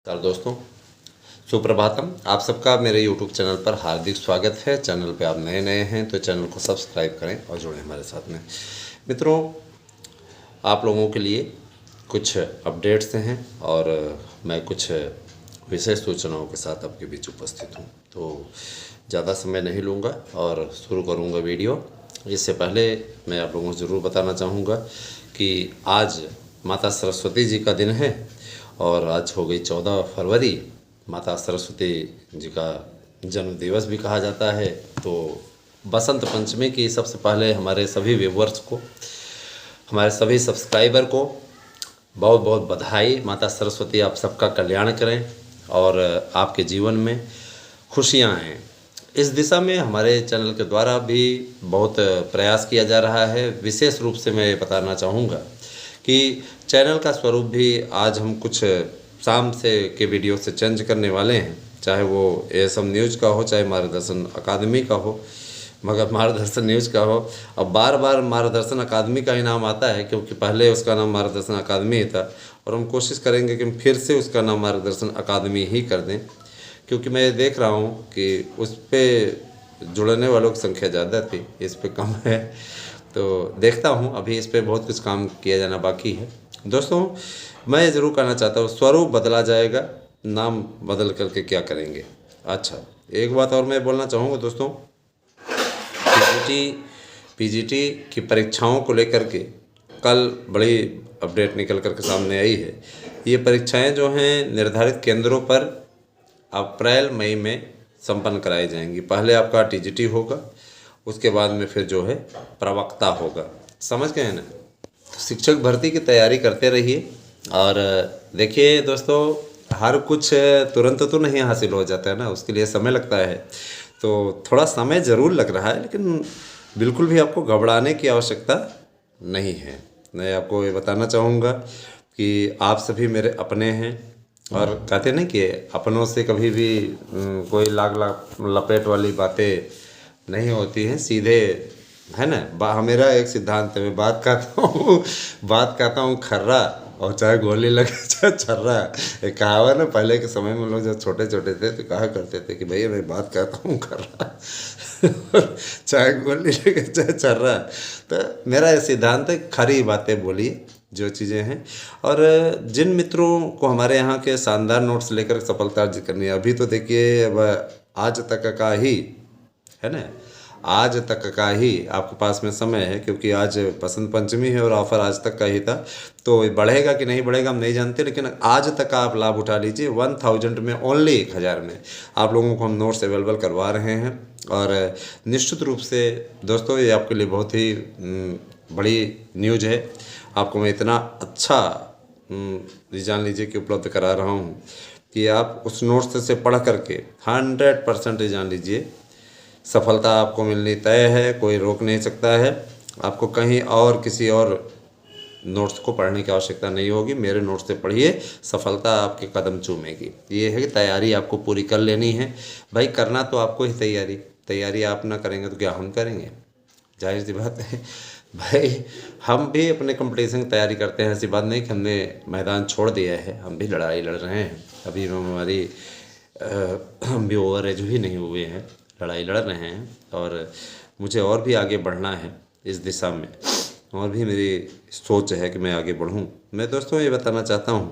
नमस्कार दोस्तों, सुप्रभातम। आप सबका मेरे YouTube चैनल पर हार्दिक स्वागत है। चैनल पे आप नए हैं तो चैनल को सब्सक्राइब करें और जुड़ें हमारे साथ में। मित्रों, आप लोगों के लिए कुछ अपडेट्स हैं और मैं कुछ विशेष सूचनाओं के साथ आपके बीच उपस्थित हूँ। तो ज़्यादा समय नहीं लूँगा और शुरू करूँगा वीडियो। इससे पहले मैं आप लोगों को ज़रूर बताना चाहूँगा कि आज माता सरस्वती जी का दिन है और आज हो गई 14 फरवरी। माता सरस्वती जी का जन्म दिवस भी कहा जाता है। तो बसंत पंचमी की सबसे पहले हमारे सभी व्यूवर्स को, हमारे सभी सब्सक्राइबर को बहुत बहुत बधाई। माता सरस्वती आप सबका कल्याण करें और आपके जीवन में खुशियाँ आएँ। इस दिशा में हमारे चैनल के द्वारा भी बहुत प्रयास किया जा रहा है। विशेष रूप से मैं बताना चाहूँगा कि चैनल का स्वरूप भी आज हम कुछ शाम से के वीडियो से चेंज करने वाले हैं, चाहे वो एएसएम न्यूज़ का हो, चाहे मार्गदर्शन अकादमी का हो, मगर मार्गदर्शन न्यूज़ का हो। अब बार बार मार्गदर्शन अकादमी का ही नाम आता है क्योंकि पहले उसका नाम मार्गदर्शन अकादमी ही था और हम कोशिश करेंगे कि हम फिर से उसका नाम मार्गदर्शन अकादमी ही कर दें, क्योंकि मैं देख रहा हूँ कि उस पर जुड़ने वालों की संख्या ज़्यादा थी, इस पर कम है। तो देखता हूँ, अभी इस पर बहुत कुछ काम किया जाना बाकी है। दोस्तों, मैं ज़रूर कहना चाहता हूँ, स्वरूप बदला जाएगा, नाम बदल करके क्या करेंगे। अच्छा, एक बात और मैं बोलना चाहूँगा दोस्तों, पीजीटी की परीक्षाओं को लेकर के कल बड़ी अपडेट निकल करके सामने आई है। ये परीक्षाएं जो हैं निर्धारित केंद्रों पर अप्रैल मई में संपन्न कराई जाएंगी। पहले आपका टीजीटी होगा, उसके बाद में फिर जो है प्रवक्ता होगा। समझ गए ना? तो शिक्षक भर्ती की तैयारी करते रहिए। और देखिए दोस्तों, हर कुछ तुरंत तो नहीं हासिल हो जाता है ना, उसके लिए समय लगता है। तो थोड़ा समय ज़रूर लग रहा है, लेकिन बिल्कुल भी आपको घबराने की आवश्यकता नहीं है। मैं आपको ये बताना चाहूँगा कि आप सभी मेरे अपने हैं और कहते नहीं कि अपनों से कभी भी कोई लाग लपेट वाली बातें नहीं होती हैं, सीधे, है ना। मेरा एक सिद्धांत है, मैं बात कहता हूँ खर्रा, और चाहे गोली लगे चाहे छर्रा। एक कहावत ना, पहले के समय में लोग जब छोटे छोटे थे तो कहा करते थे कि भैया मैं बात कहता हूँ खर्रा चाहे गोली लगे चाहे छर्रा। तो मेरा ये सिद्धांत है, खरी बातें बोलिए जो चीज़ें हैं। और जिन मित्रों को हमारे यहाँ के शानदार नोट्स लेकर सफलता अर्जित करनी है, अभी तो देखिए अब आज तक का ही है ना, आज तक का ही आपके पास में समय है, क्योंकि आज बसंत पंचमी है और ऑफर आज तक का ही था। तो बढ़ेगा कि नहीं बढ़ेगा हम नहीं जानते, लेकिन आज तक का आप लाभ उठा लीजिए। 1000 में, ओनली 1000 में आप लोगों को हम नोट्स अवेलेबल करवा रहे हैं। और निश्चित रूप से दोस्तों, ये आपके लिए बहुत ही बड़ी न्यूज है। आपको मैं इतना अच्छा जान लीजिए कि उपलब्ध करा रहा हूँ कि आप उस नोट्स से पढ़ करके 100% जान लीजिए सफलता आपको मिलनी तय है। कोई रोक नहीं सकता है। आपको कहीं और किसी और नोट्स को पढ़ने की आवश्यकता नहीं होगी, मेरे नोट्स से पढ़िए, सफलता आपके कदम चूमेगी। ये है कि तैयारी आपको पूरी कर लेनी है भाई। करना तो आपको ही तैयारी आप ना करेंगे तो क्या हम करेंगे? जाहिर सी बात है भाई। हम भी अपने कंपटीशन की तैयारी करते हैं, ऐसी बात नहीं कि हमने मैदान छोड़ दिया है, हम भी लड़ाई लड़ रहे हैं। अभी हम भी ओवर एज भी नहीं हुए हैं, लड़ाई लड़ रहे हैं और मुझे और भी आगे बढ़ना है इस दिशा में, और भी मेरी सोच है कि मैं आगे बढ़ूं। मैं दोस्तों ये बताना चाहता हूं,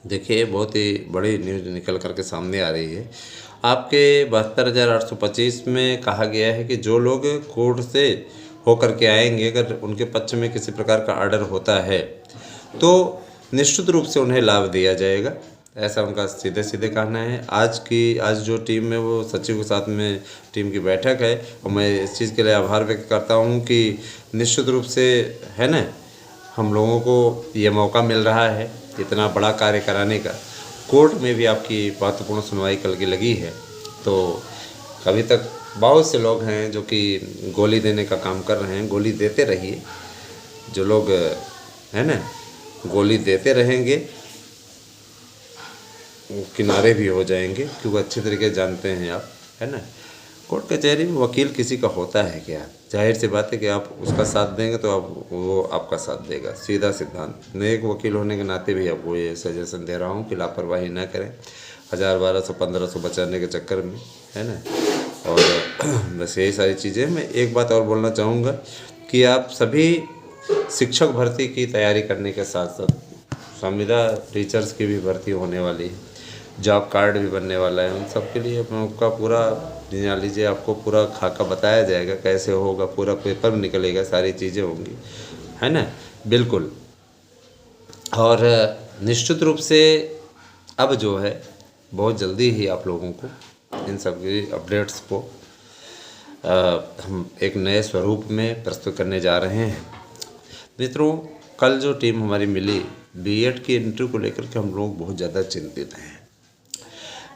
देखिए बहुत ही बड़ी न्यूज़ निकल करके सामने आ रही है। आपके 72,825 में कहा गया है कि जो लोग कोर्ट से होकर के आएंगे, अगर उनके पक्ष में किसी प्रकार का ऑर्डर होता है तो निश्चित रूप से उन्हें लाभ दिया जाएगा, ऐसा उनका सीधे सीधे कहना है। आज जो टीम में वो सचिव के साथ में टीम की बैठक है, और मैं इस चीज़ के लिए आभार व्यक्त करता हूँ कि निश्चित रूप से, है ना, हम लोगों को ये मौका मिल रहा है इतना बड़ा कार्य कराने का। कोर्ट में भी आपकी महत्वपूर्ण सुनवाई कल की लगी है। तो अभी तक बहुत से लोग हैं जो कि गोली देने का काम कर रहे हैं। गोली देते रहिए, जो लोग है ना गोली देते रहेंगे किनारे भी हो जाएंगे, क्योंकि अच्छी तरीके जानते हैं आप, है ना। कोर्ट कचहरी में वकील किसी का होता है क्या? जाहिर सी बात है कि आप उसका साथ देंगे तो आप वो आपका साथ देगा, सीधा सिद्धांत। मैं एक वकील होने के नाते भी आपको ये सजेशन दे रहा हूँ कि लापरवाही ना करें 1000, 1200, 1500 बचाने के चक्कर में, है ना। और बस यही सारी चीज़ें। मैं एक बात और बोलना चाहूँगा कि आप सभी शिक्षक भर्ती की तैयारी करने के साथ साथ संविदा टीचर्स की भी भर्ती होने वाली है, जॉब कार्ड भी बनने वाला है, उन सब के लिए आपका पूरा जान लीजिए, आपको पूरा खाका बताया जाएगा कैसे होगा, पूरा पेपर निकलेगा, सारी चीज़ें होंगी, है ना। बिल्कुल। और निश्चित रूप से अब जो है बहुत जल्दी ही आप लोगों को इन सब की अपडेट्स को हम एक नए स्वरूप में प्रस्तुत करने जा रहे हैं। मित्रों, कल जो टीम हमारी मिली बीएड की एंट्री को लेकर के, हम लोग बहुत ज़्यादा चिंतित हैं।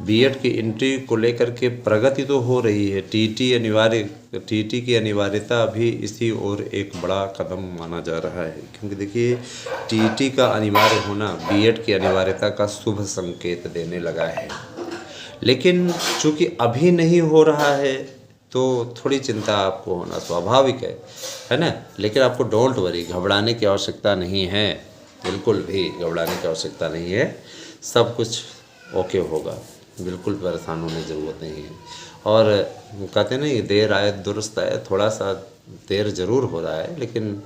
बीएड की एंट्री को लेकर के प्रगति तो हो रही है, टीटी की अनिवार्यता भी इसी ओर एक बड़ा कदम माना जा रहा है, क्योंकि देखिए टीटी का अनिवार्य होना बीएड की अनिवार्यता का शुभ संकेत देने लगा है। लेकिन चूँकि अभी नहीं हो रहा है तो थोड़ी चिंता आपको होना स्वाभाविक है ना। लेकिन आपको डोंट वरी, घबराने की आवश्यकता नहीं है, बिल्कुल भी घबराने की आवश्यकता नहीं है। सब कुछ ओके होगा, बिल्कुल परेशान होने की ज़रूरत नहीं है। और कहते हैं ना, ये देर आए दुरुस्त आए, थोड़ा सा देर ज़रूर हो रहा है लेकिन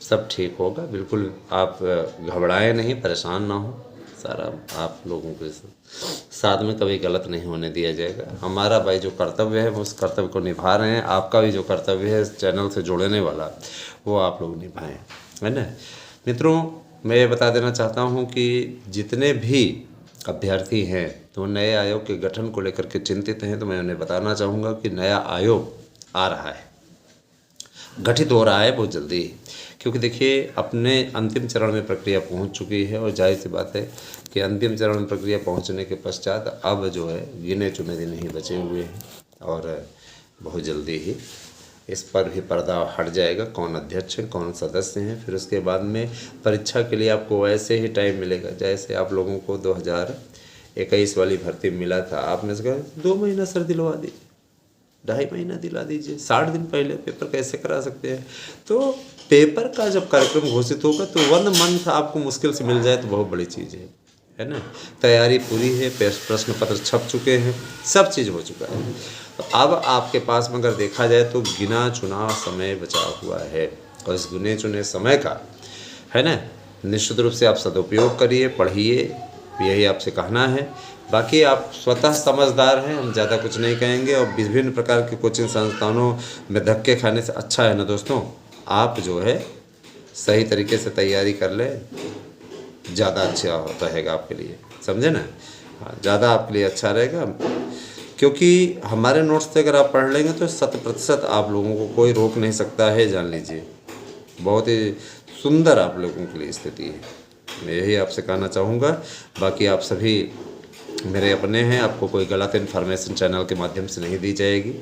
सब ठीक होगा। बिल्कुल आप घबराएं नहीं, परेशान ना हो। सारा आप लोगों के साथ में कभी गलत नहीं होने दिया जाएगा। हमारा भाई जो कर्तव्य है वो उस कर्तव्य को निभा रहे हैं। आपका भी जो कर्तव्य है इस चैनल से जुड़ने वाला वो आप लोग निभाएं, है ना। मित्रों, मैं ये बता देना चाहता हूँ कि जितने भी अभ्यर्थी हैं तो नए आयोग के गठन को लेकर के चिंतित हैं, तो मैं उन्हें बताना चाहूँगा कि नया आयोग आ रहा है, गठित हो रहा है बहुत जल्दी। क्योंकि देखिए अपने अंतिम चरण में प्रक्रिया पहुंच चुकी है और जाहिर सी बात है कि अंतिम चरण में प्रक्रिया पहुंचने के पश्चात अब जो है गिने चुने दिन ही बचे हुए हैं और बहुत जल्दी ही इस पर भी पर्दा हट जाएगा, कौन अध्यक्ष है, कौन सदस्य हैं। फिर उसके बाद में परीक्षा के लिए आपको वैसे ही टाइम मिलेगा जैसे आप लोगों को 2021 वाली भर्ती मिला था। आप में से कहा 2 महीना सर दिलवा दीजिए, 2.5 महीना दिला दीजिए, 60 दिन पहले पेपर कैसे करा सकते हैं। तो पेपर का जब कार्यक्रम घोषित होगा तो 1 मंथ आपको मुश्किल से मिल जाए तो बहुत बड़ी चीज़ है ना। तैयारी पूरी है, प्रश्न पत्र छप चुके हैं, सब चीज़ हो चुका है। तो अब आपके पास में अगर देखा जाए तो गिना चुना समय बचा हुआ है और इस गिने चुने समय का, है ना, निश्चित रूप से आप सदुपयोग करिए, पढ़िए, यही आपसे कहना है। बाकी आप स्वतः समझदार हैं, हम ज़्यादा कुछ नहीं कहेंगे। और विभिन्न प्रकार के कोचिंग संस्थानों में धक्के खाने से अच्छा है ना दोस्तों, आप जो है सही तरीके से तैयारी कर लें, ज़्यादा अच्छा होता रहेगा आपके लिए, समझे ना। ज़्यादा आपके लिए अच्छा रहेगा, क्योंकि हमारे नोट्स से अगर आप पढ़ लेंगे तो 100% आप लोगों को कोई रोक नहीं सकता है, जान लीजिए। बहुत ही सुंदर आप लोगों के लिए स्थिति है, मैं यही आपसे कहना चाहूँगा। बाकी आप सभी मेरे अपने हैं, आपको कोई गलत इन्फॉर्मेशन चैनल के माध्यम से नहीं दी जाएगी,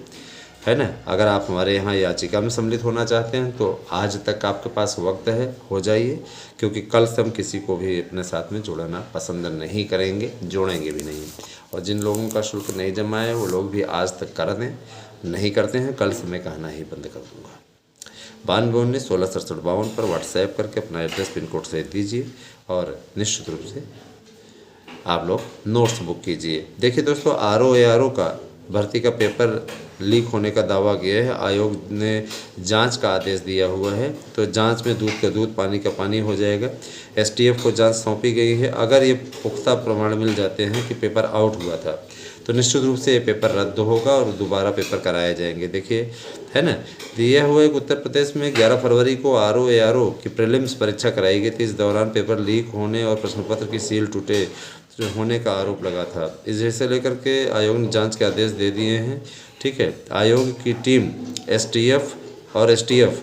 है ना। अगर आप हमारे यहाँ याचिका में सम्मिलित होना चाहते हैं तो आज तक आपके पास वक्त है, हो जाइए, क्योंकि कल से हम किसी को भी अपने साथ में जोड़ना पसंद नहीं करेंगे, जोड़ेंगे भी नहीं। और जिन लोगों का शुल्क नहीं जमा है वो लोग भी आज तक कर दें, नहीं करते हैं कल से मैं कहना ही बंद कर दूँगा। 9219166752 पर व्हाट्सएप करके अपना एड्रेस पिन कोड सहित दीजिए और निश्चित रूप से आप लोग नोट्स बुक कीजिए। देखिए दोस्तों, आरओ का भर्ती का पेपर लीक होने का दावा किया है। आयोग ने जांच का आदेश दिया हुआ है, तो जांच में दूध का दूध पानी का पानी हो जाएगा। एसटीएफ को जांच सौंपी गई है। अगर ये पुख्ता प्रमाण मिल जाते हैं कि पेपर आउट हुआ था तो निश्चित रूप से ये पेपर रद्द होगा और दोबारा पेपर कराए जाएंगे। देखिए, है ना, दिया हुआ है कि उत्तर प्रदेश में 11 फरवरी को आरओ की प्रीलिम्स परीक्षा कराई गई थी। इस दौरान पेपर लीक होने और प्रश्न पत्र की सील टूटे होने का आरोप लगा था। इस जैसे लेकर के आयोग ने जांच के आदेश दे दिए हैं। ठीक है, आयोग की टीम एसटीएफ और एसटीएफ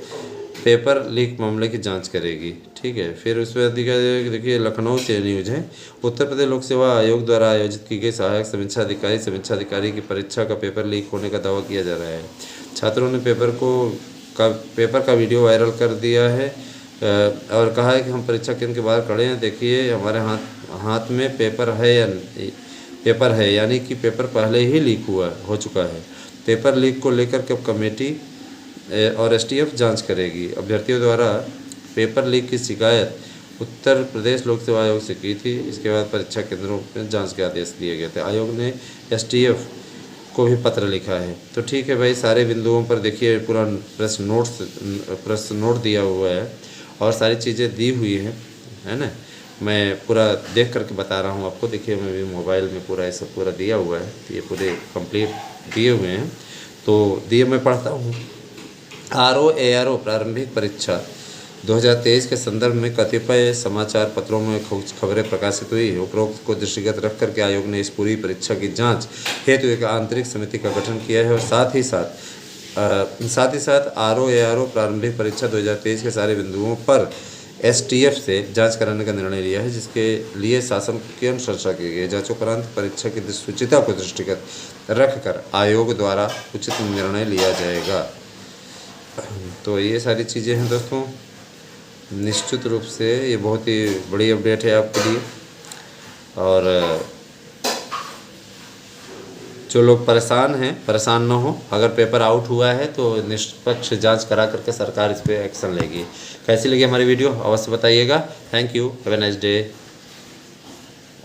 पेपर लीक मामले की जांच करेगी। ठीक है, फिर उसमें देखिए लखनऊ से न्यूज़ है। उत्तर प्रदेश लोक सेवा आयोग द्वारा आयोजित की गई सहायक समीक्षा अधिकारी की परीक्षा का पेपर लीक होने का दावा किया जा रहा है। छात्रों ने पेपर का वीडियो वायरल कर दिया है और कहा है कि हम परीक्षा केंद्र के बाहर खड़े हैं, देखिए हमारे हाथ में पेपर है यानी कि पेपर पहले ही लीक हो चुका है। पेपर लीक को लेकर के अब कमेटी और एसटीएफ जांच करेगी। अभ्यर्थियों द्वारा पेपर लीक की शिकायत उत्तर प्रदेश लोक सेवा आयोग से की थी। इसके बाद परीक्षा केंद्रों में जांच के आदेश दिए गए थे। आयोग ने एसटीएफ को भी पत्र लिखा है। तो ठीक है भाई, सारे बिंदुओं पर देखिए पूरा प्रश्न नोट दिया हुआ है और सारी चीज़ें दी हुई हैं, है ना। मैं पूरा देख करके बता रहा हूँ आपको। देखिए मैं भी मोबाइल में पूरा ऐसा पूरा दिया हुआ है, ये पूरे कंप्लीट दिए हुए हैं। तो दिए मैं पढ़ता हूँ। ARO प्रारंभिक परीक्षा 2023 के संदर्भ में कतिपय समाचार पत्रों में खबरें प्रकाशित हुई है। उपरोक्त को दृष्टिगत रख करके आयोग ने इस पूरी परीक्षा की जांच हेतु एक आंतरिक समिति का गठन किया है और साथ ही साथ ARO प्रारंभिक परीक्षा 2023 के सारे बिंदुओं पर एसटीएफ से जांच कराने का निर्णय लिया है, जिसके लिए शासन की अनुशंसा की गई है। जांचोपरांत परीक्षा की शुचिता को दृष्टिगत रखकर आयोग द्वारा उचित निर्णय लिया जाएगा। तो ये सारी चीज़ें हैं दोस्तों। निश्चित रूप से ये बहुत ही बड़ी अपडेट है आपके लिए। और जो लोग परेशान ना हो। अगर पेपर आउट हुआ है तो निष्पक्ष जांच करा करके सरकार इस पर एक्शन लेगी। कैसी लगी हमारी वीडियो अवश्य बताइएगा। Thank you, have a nice day.